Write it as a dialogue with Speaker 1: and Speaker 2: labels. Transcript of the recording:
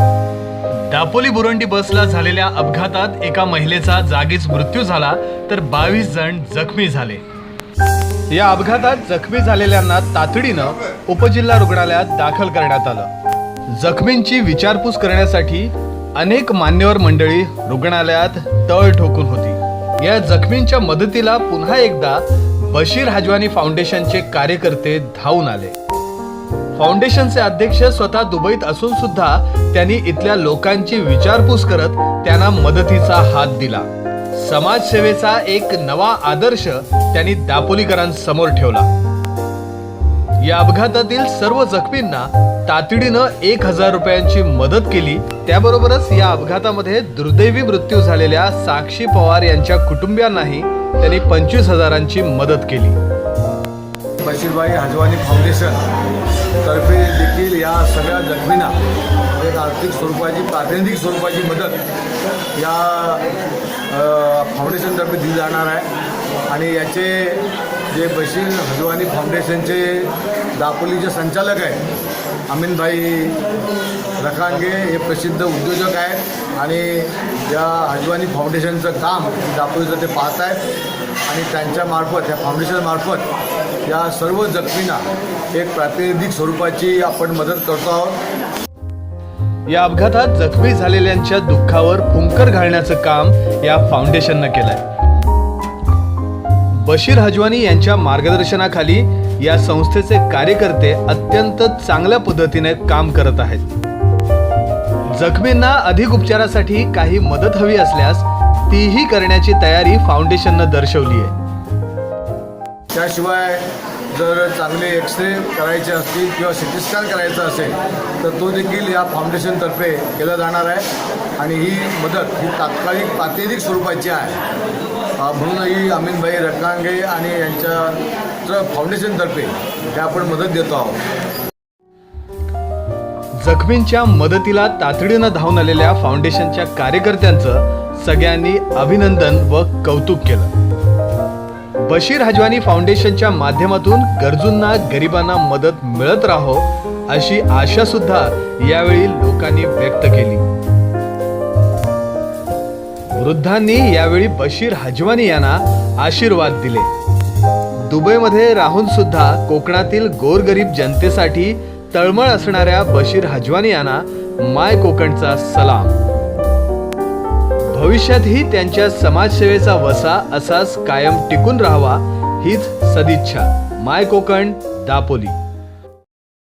Speaker 1: दापोली बुरंडी बसला झालेल्या अपघातात एका महिलेचा जागीच मृत्यू झाला तर 22 जण जखमी झाले। या अपघातात जखमी झालेल्यांना तातडीनं उपजिल्हा रुग्णालयात दाखल करण्यात आलं। जखमींची विचारपूस करण्यासाठी अनेक मान्यवर मंडळी रुग्णालयात तळ ठोकून होती। या जखमींच्या मदतीला पुन्हा एकदा बशीर हजवानी फाउंडेशनचे कार्यकर्ते धावून आले। फाउंडेशनचे अध्यक्ष स्वतः दुबईत असून सुद्धा त्यांनी इथल्या लोकांची विचारपूस करत त्यांना मदतीचा हात दिला। समाजसेवेचा एक नवा आदर्श त्यांनी दापोलीकरांसमोर ठेवला। या अपघातातील सर्व जखमींना तातडीनं 1000 रुपयांची मदत केली। त्याबरोबरच या अपघातामध्ये दुर्दैवी मृत्यू झालेल्या साक्षी पवार यांच्या कुटुंबियांनाही त्यांनी 25,000ची मदत केली।
Speaker 2: बशीरभाई हजवानी फाउंडेशन तर्फे देखील या सगळ्या जखमींना एक आर्थिक स्वरूपाची प्रातिनिधिक स्वरूपाची मदत या फाउंडेशनतर्फे दिली जाणार आहे। आणि याचे जे बशीर हजवानी फाउंडेशनचे दापोलीचे संचालक आहेत अमीनभाई रखांगे हे प्रसिद्ध उद्योजक आहेत आणि या हजवानी फाउंडेशनचं काम दापोलीचं ते पाहत आहेत आणि त्यांच्यामार्फत या फाउंडेशनमार्फत या सर्व जखमींना एक प्रातिनिधिक स्वरूपाची आपण मदत करतो आहोत।
Speaker 1: या अपघातात जखमी झालेल्यांच्या दुःखावर फुंकर घालण्याचं काम या फाउंडेशननं केलंय। बशीर हजवानी यांच्या मार्गदर्शनाखाली या संस्थेचे कार्यकर्ते अत्यंत चांगल्या पद्धतीने काम करत आहेत। जखमींना अधिक उपचारासाठी काही मदत हवी असल्यास तीही करण्याची तयारी फाउंडेशननं दर्शवली आहे।
Speaker 2: त्याशिवाय जर चांगले एक्सरे करायचे असतील किंवा सिटी स्कॅन करायचा असेल तर तो देखील या फाउंडेशनतर्फे केला जाणार आहे आणि ही मदत ही तात्कालिक प्रातिनिधिक स्वरूपाची आहे। म्हणूनही अमीनभाई रखांगे आणि यांच्या फाउंडेशनतर्फे हे आपण मदत देतो आहोत।
Speaker 1: जखमींच्या मदतीला तातडीनं धावून आलेल्या फाउंडेशनच्या कार्यकर्त्यांचं सगळ्यांनी अभिनंदन व कौतुक केलं। बशीर हजवानी फाउंडेशनच्या माध्यमातून गरजूंना गरिबांना मदत मिळत राहो अशी आशा सुद्धा यावेळी लोकांनी व्यक्त केली। वृद्धांनी यावेळी बशीर हजवानी यांना आशीर्वाद दिले। दुबईमध्ये राहून सुद्धा कोकणातील गोरगरीब जनतेसाठी तळमळ असणाऱ्या बशीर हजवानी यांना माय कोकणचा सलाम। भविष्यातही त्यांच्या समाजसेवेचा वसा असाच कायम टिकून राहावा हीच सदिच्छा। माय कोकण, दापोली।